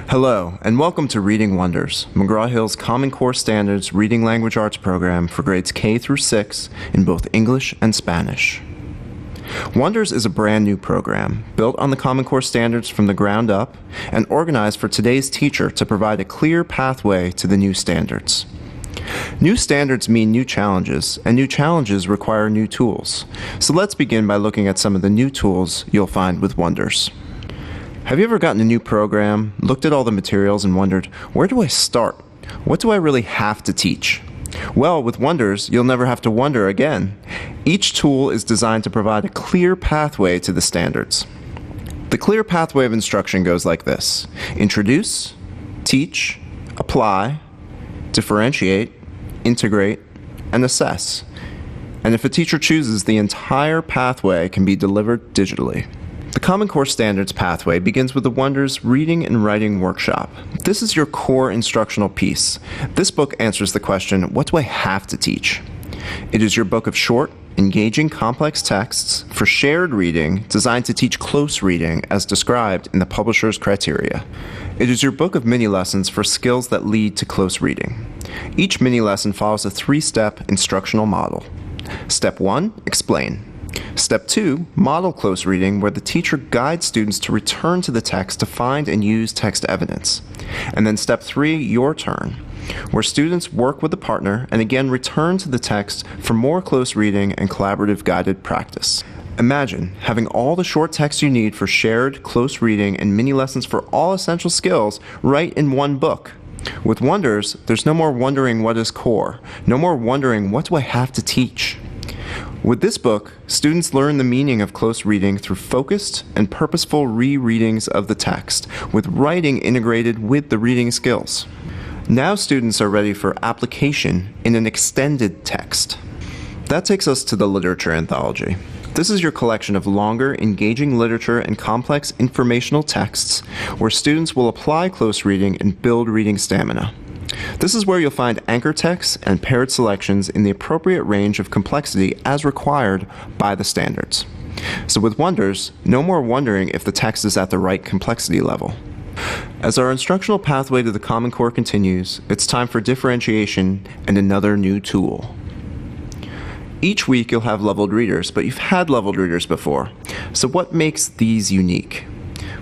Hello, and welcome to Reading Wonders, McGraw-Hill's Common Core Standards Reading Language Arts program for grades K through 6 in both English and Spanish. Wonders is a brand new program, built on the Common Core Standards from the ground up, and organized for today's teacher to provide a clear pathway to the new standards. New standards mean new challenges, and new challenges require new tools. So let's begin by looking at some of the new tools you'll find with Wonders. Have you ever gotten a new program, looked at all the materials, and wondered, where do I start? What do I really have to teach? Well, with Wonders, you'll never have to wonder again. Each tool is designed to provide a clear pathway to the standards. The clear pathway of instruction goes like this: introduce, teach, apply, differentiate, integrate, and assess. And if a teacher chooses, the entire pathway can be delivered digitally. The Common Core Standards pathway begins with the Wonders Reading and Writing Workshop. This is your core instructional piece. This book answers the question, what do I have to teach? It is your book of short, engaging, complex texts for shared reading designed to teach close reading as described in the publisher's criteria. It is your book of mini-lessons for skills that lead to close reading. Each mini-lesson follows a 3-step instructional model. Step 1, explain. Step 2, model close reading, where the teacher guides students to return to the text to find and use text evidence. And then Step 3, your turn, where students work with a partner and again return to the text for more close reading and collaborative guided practice. Imagine having all the short text you need for shared close reading and mini lessons for all essential skills right in one book. With Wonders, there's no more wondering what is core, no more wondering what do I have to teach. With this book, students learn the meaning of close reading through focused and purposeful rereadings of the text, with writing integrated with the reading skills. Now students are ready for application in an extended text. That takes us to the Literature Anthology. This is your collection of longer, engaging literature and complex informational texts where students will apply close reading and build reading stamina. This is where you'll find anchor texts and paired selections in the appropriate range of complexity as required by the standards. So with Wonders, no more wondering if the text is at the right complexity level. As our instructional pathway to the Common Core continues, it's time for differentiation and another new tool. Each week you'll have leveled readers, but you've had leveled readers before. So what makes these unique?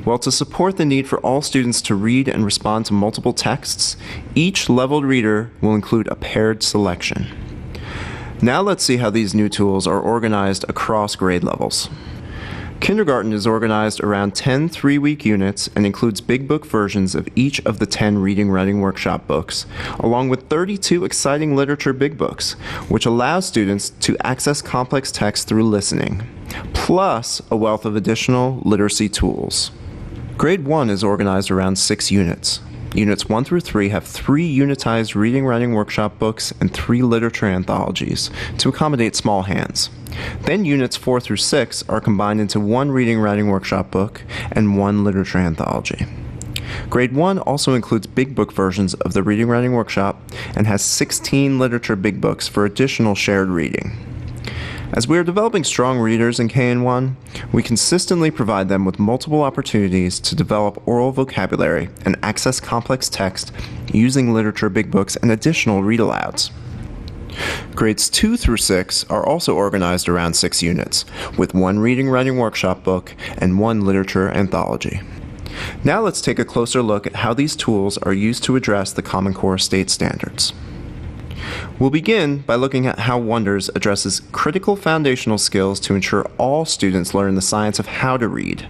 Well, to support the need for all students to read and respond to multiple texts, each leveled reader will include a paired selection. Now let's see how these new tools are organized across grade levels. Kindergarten is organized around 10 3-week units and includes big book versions of each of the 10 Reading Writing Workshop books, along with 32 exciting literature big books, which allows students to access complex text through listening, plus a wealth of additional literacy tools. Grade 1 is organized around 6 units. Units 1 through 3 have 3 unitized Reading Writing Workshop books and 3 literature anthologies to accommodate small hands. Then Units 4 through 6 are combined into 1 Reading Writing Workshop book and 1 literature anthology. Grade 1 also includes big book versions of the Reading Writing Workshop and has 16 literature big books for additional shared reading. As we are developing strong readers in KN1, we consistently provide them with multiple opportunities to develop oral vocabulary and access complex text using literature big books and additional read-alouds. Grades 2 through 6 are also organized around 6 units, with 1 Reading Writing Workshop book and 1 literature anthology. Now let's take a closer look at how these tools are used to address the Common Core state standards. We'll begin by looking at how Wonders addresses critical foundational skills to ensure all students learn the science of how to read.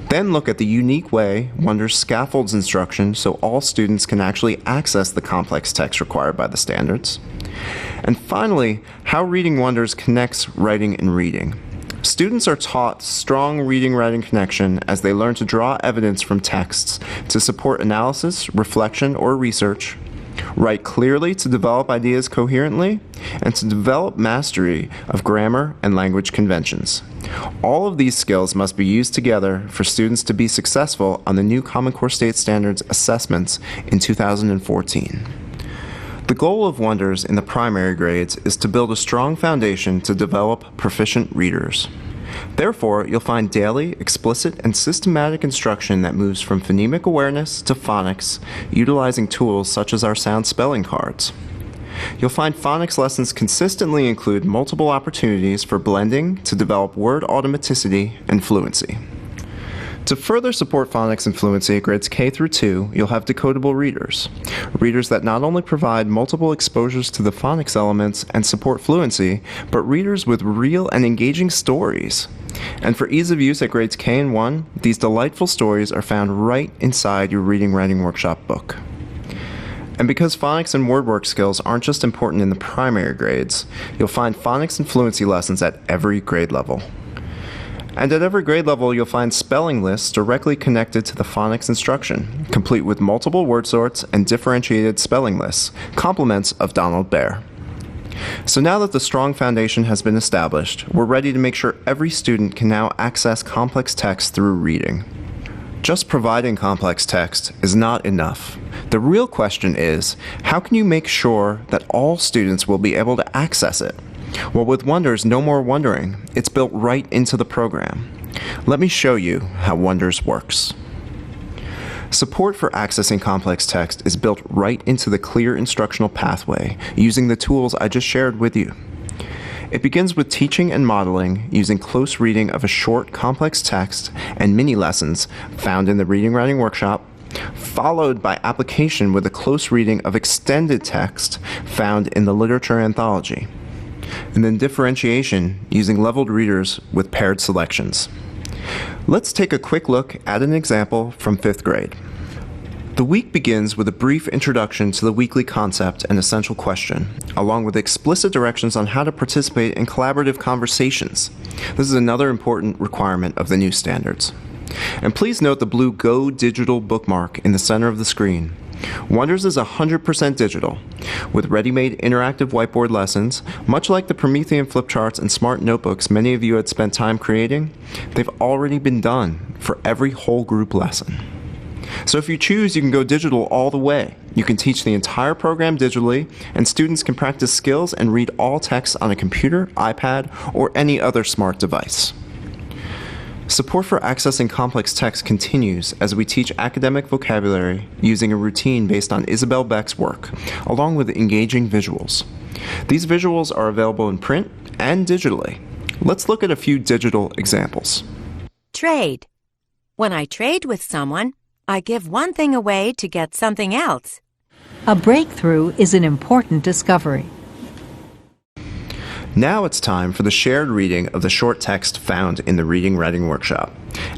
Then look at the unique way Wonders scaffolds instruction so all students can actually access the complex text required by the standards. And finally, how Reading Wonders connects writing and reading. Students are taught strong reading-writing connection as they learn to draw evidence from texts to support analysis, reflection, or research, write clearly to develop ideas coherently, and to develop mastery of grammar and language conventions. All of these skills must be used together for students to be successful on the new Common Core State Standards assessments in 2014. The goal of Wonders in the primary grades is to build a strong foundation to develop proficient readers. Therefore, you'll find daily, explicit, and systematic instruction that moves from phonemic awareness to phonics, utilizing tools such as our sound spelling cards. You'll find phonics lessons consistently include multiple opportunities for blending to develop word automaticity and fluency. To further support phonics and fluency at grades K through 2, you'll have decodable readers. Readers that not only provide multiple exposures to the phonics elements and support fluency, but readers with real and engaging stories. And for ease of use at grades K and 1, these delightful stories are found right inside your Reading Writing Workshop book. And because phonics and word work skills aren't just important in the primary grades, you'll find phonics and fluency lessons at every grade level. And at every grade level, you'll find spelling lists directly connected to the phonics instruction, complete with multiple word sorts and differentiated spelling lists, compliments of Donald Baer. So now that the strong foundation has been established, we're ready to make sure every student can now access complex text through reading. Just providing complex text is not enough. The real question is, how can you make sure that all students will be able to access it? Well, with Wonders, no more wondering. It's built right into the program. Let me show you how Wonders works. Support for accessing complex text is built right into the clear instructional pathway using the tools I just shared with you. It begins with teaching and modeling using close reading of a short, complex text and mini lessons found in the Reading Writing Workshop, followed by application with a close reading of extended text found in the Literature Anthology, and then differentiation using leveled readers with paired selections. Let's take a quick look at an example from 5th grade. The week begins with a brief introduction to the weekly concept and essential question, along with explicit directions on how to participate in collaborative conversations. This is another important requirement of the new standards. And please note the blue Go Digital bookmark in the center of the screen. Wonders is 100% digital, with ready-made interactive whiteboard lessons. Much like the Promethean flip charts and smart notebooks many of you had spent time creating, they've already been done for every whole group lesson. So if you choose, you can go digital all the way. You can teach the entire program digitally, and students can practice skills and read all text on a computer, iPad, or any other smart device. Support for accessing complex text continues as we teach academic vocabulary using a routine based on Isabel Beck's work, along with engaging visuals. These visuals are available in print and digitally. Let's look at a few digital examples. Trade. When I trade with someone, I give one thing away to get something else. A breakthrough is an important discovery. Now it's time for the shared reading of the short text found in the Reading Writing Workshop.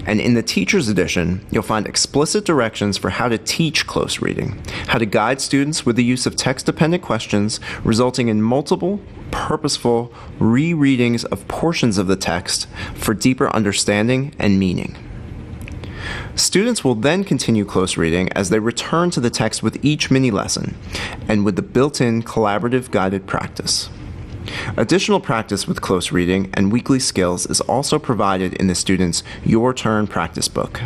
And in the Teacher's Edition, you'll find explicit directions for how to teach close reading, how to guide students with the use of text-dependent questions, resulting in multiple, purposeful rereadings of portions of the text for deeper understanding and meaning. Students will then continue close reading as they return to the text with each mini-lesson and with the built-in collaborative guided practice. Additional practice with close reading and weekly skills is also provided in the student's Your Turn practice book.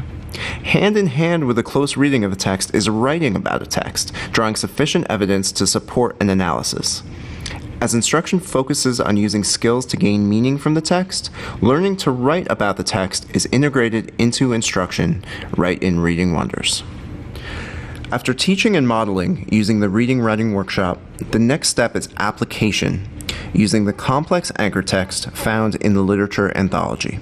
Hand in hand with the close reading of a text is writing about a text, drawing sufficient evidence to support an analysis. As instruction focuses on using skills to gain meaning from the text, learning to write about the text is integrated into instruction right in Reading Wonders. After teaching and modeling using the Reading Writing Workshop, the next step is application, using the complex anchor text found in the Literature Anthology.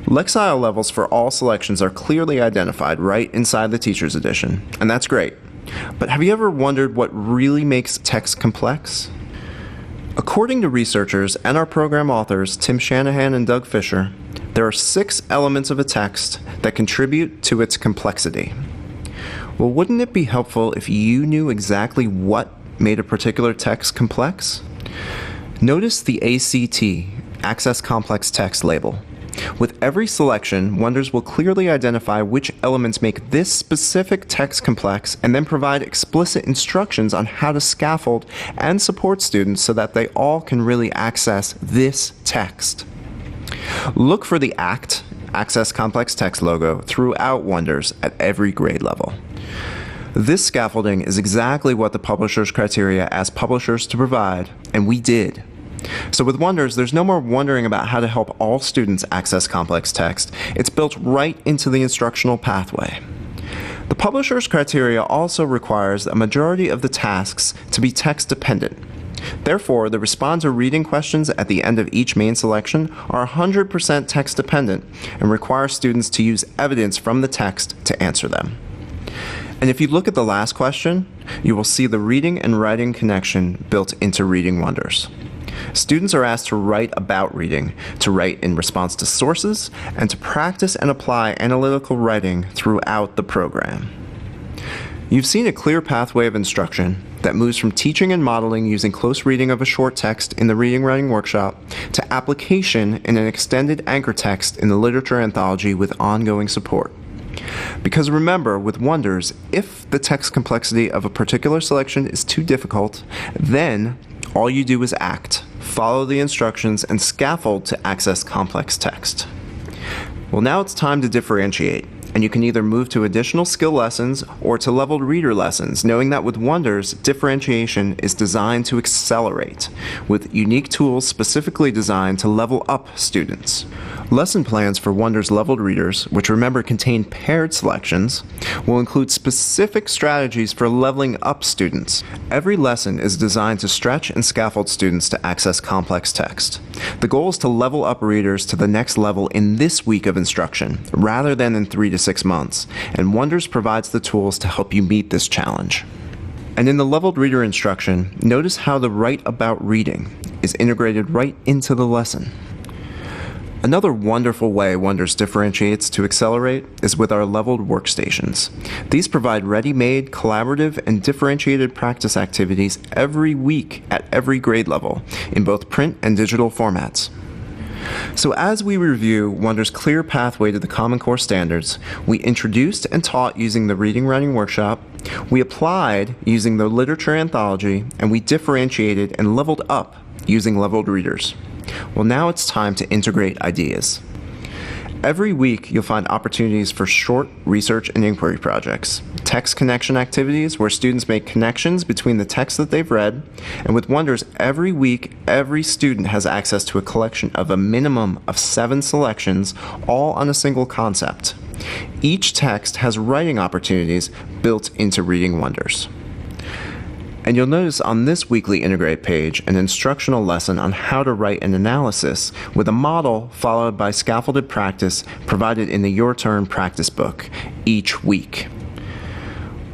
Lexile levels for all selections are clearly identified right inside the Teacher's Edition, and that's great. But have you ever wondered what really makes text complex? According to researchers and our program authors, Tim Shanahan and Doug Fisher, there are 6 elements of a text that contribute to its complexity. Well, wouldn't it be helpful if you knew exactly what made a particular text complex? Notice the ACT, Access Complex Text label. With every selection, Wonders will clearly identify which elements make this specific text complex and then provide explicit instructions on how to scaffold and support students so that they all can really access this text. Look for the ACT, Access Complex Text logo throughout Wonders at every grade level. This scaffolding is exactly what the publisher's criteria asked publishers to provide, and we did. So with Wonders, there's no more wondering about how to help all students access complex text. It's built right into the instructional pathway. The publisher's criteria also requires a majority of the tasks to be text-dependent. Therefore, the respond to reading questions at the end of each main selection are 100% text-dependent and require students to use evidence from the text to answer them. And if you look at the last question, you will see the reading and writing connection built into Reading Wonders. Students are asked to write about reading, to write in response to sources, and to practice and apply analytical writing throughout the program. You've seen a clear pathway of instruction that moves from teaching and modeling using close reading of a short text in the Reading Writing Workshop to application in an extended anchor text in the literature anthology with ongoing support. Because remember, with Wonders, if the text complexity of a particular selection is too difficult, then all you do is act, follow the instructions, and scaffold to access complex text. Well, now it's time to differentiate, and you can either move to additional skill lessons or to leveled reader lessons, knowing that with Wonders, differentiation is designed to accelerate, with unique tools specifically designed to level up students. Lesson plans for Wonders leveled readers, which remember contain paired selections, will include specific strategies for leveling up students. Every lesson is designed to stretch and scaffold students to access complex text. The goal is to level up readers to the next level in this week of instruction, rather than in 3 to 6 months, and Wonders provides the tools to help you meet this challenge. And in the leveled reader instruction, notice how the write about reading is integrated right into the lesson. Another wonderful way Wonders differentiates to accelerate is with our leveled workstations. These provide ready-made, collaborative, and differentiated practice activities every week at every grade level, in both print and digital formats. So as we review Wonders' clear pathway to the Common Core standards, we introduced and taught using the Reading Writing Workshop, we applied using the Literature Anthology, and we differentiated and leveled up using leveled readers. Well, now it's time to integrate ideas. Every week, you'll find opportunities for short research and inquiry projects, text connection activities where students make connections between the text that they've read, and with Wonders, every week, every student has access to a collection of a minimum of 7 selections, all on a single concept. Each text has writing opportunities built into Reading Wonders. And you'll notice on this weekly Integrate page an instructional lesson on how to write an analysis with a model followed by scaffolded practice provided in the Your Turn practice book each week.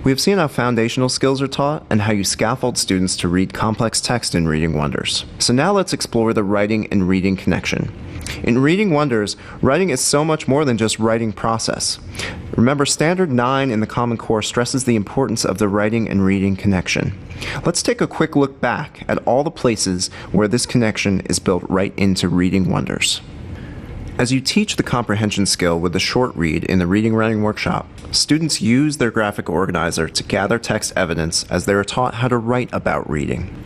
We have seen how foundational skills are taught and how you scaffold students to read complex text in Reading Wonders. So now let's explore the writing and reading connection. In Reading Wonders, writing is so much more than just writing process. Remember, Standard 9 in the Common Core stresses the importance of the writing and reading connection. Let's take a quick look back at all the places where this connection is built right into Reading Wonders. As you teach the comprehension skill with the short read in the Reading Writing Workshop, students use their graphic organizer to gather text evidence as they are taught how to write about reading.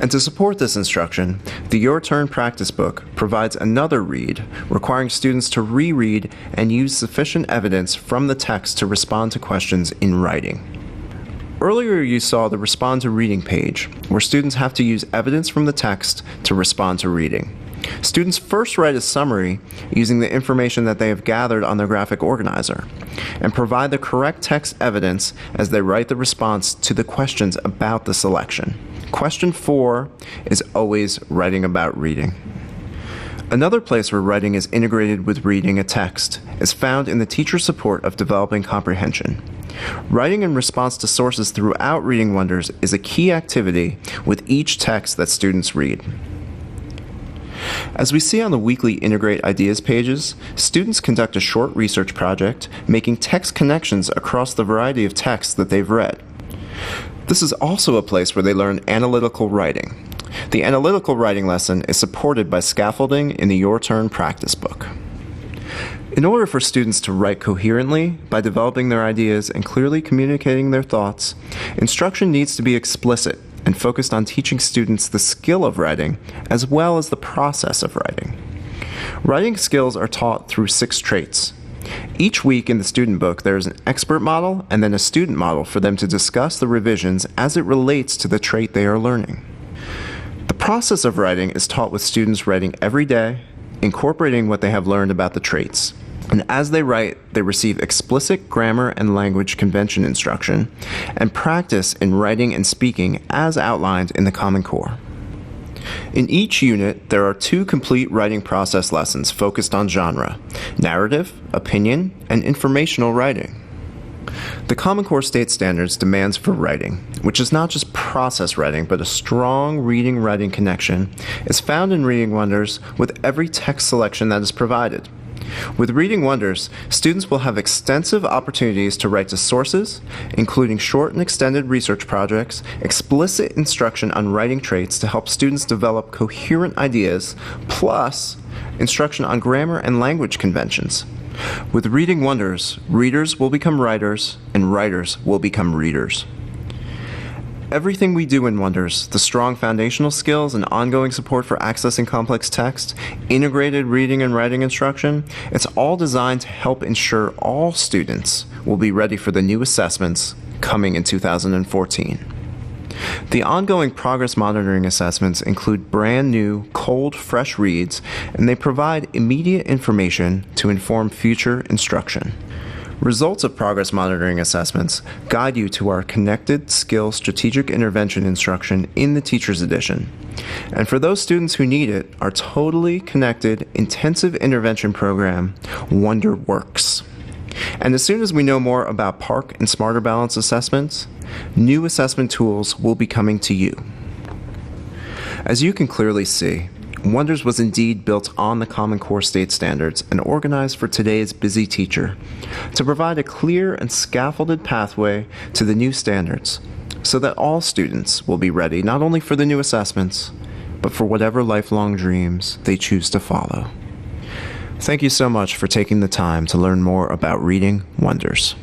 And to support this instruction, the Your Turn practice book provides another read, requiring students to reread and use sufficient evidence from the text to respond to questions in writing. Earlier you saw the Respond to Reading page, where students have to use evidence from the text to respond to reading. Students first write a summary using the information that they have gathered on their graphic organizer, and provide the correct text evidence as they write the response to the questions about the selection. Question 4 is always writing about reading. Another place where writing is integrated with reading a text is found in the teacher support of developing comprehension. Writing in response to sources throughout Reading Wonders is a key activity with each text that students read. As we see on the weekly Integrate Ideas pages, students conduct a short research project, making text connections across the variety of texts that they've read. This is also a place where they learn analytical writing. The analytical writing lesson is supported by scaffolding in the Your Turn practice book. In order for students to write coherently by developing their ideas and clearly communicating their thoughts, instruction needs to be explicit and focused on teaching students the skill of writing as well as the process of writing. Writing skills are taught through 6 traits. Each week in the student book there is an expert model and then a student model for them to discuss the revisions as it relates to the trait they are learning. The process of writing is taught with students writing every day, incorporating what they have learned about the traits. And as they write, they receive explicit grammar and language convention instruction and practice in writing and speaking as outlined in the Common Core. In each unit, there are 2 complete writing process lessons focused on genre: narrative, opinion, and informational writing. The Common Core State Standards demands for writing, which is not just process writing, but a strong reading-writing connection, is found in Reading Wonders with every text selection that is provided. With Reading Wonders, students will have extensive opportunities to write to sources, including short and extended research projects, explicit instruction on writing traits to help students develop coherent ideas, plus instruction on grammar and language conventions. With Reading Wonders, readers will become writers, and writers will become readers. Everything we do in Wonders, the strong foundational skills and ongoing support for accessing complex text, integrated reading and writing instruction, it's all designed to help ensure all students will be ready for the new assessments coming in 2014. The ongoing progress monitoring assessments include brand new, cold, fresh reads, and they provide immediate information to inform future instruction. Results of progress monitoring assessments guide you to our Connected Skill Strategic Intervention instruction in the Teacher's Edition. And for those students who need it, our totally connected intensive intervention program, Wonder Works. And as soon as we know more about PARCC and Smarter Balance assessments, new assessment tools will be coming to you. As you can clearly see, Wonders was indeed built on the Common Core State Standards and organized for today's busy teacher to provide a clear and scaffolded pathway to the new standards so that all students will be ready not only for the new assessments, but for whatever lifelong dreams they choose to follow. Thank you so much for taking the time to learn more about Reading Wonders.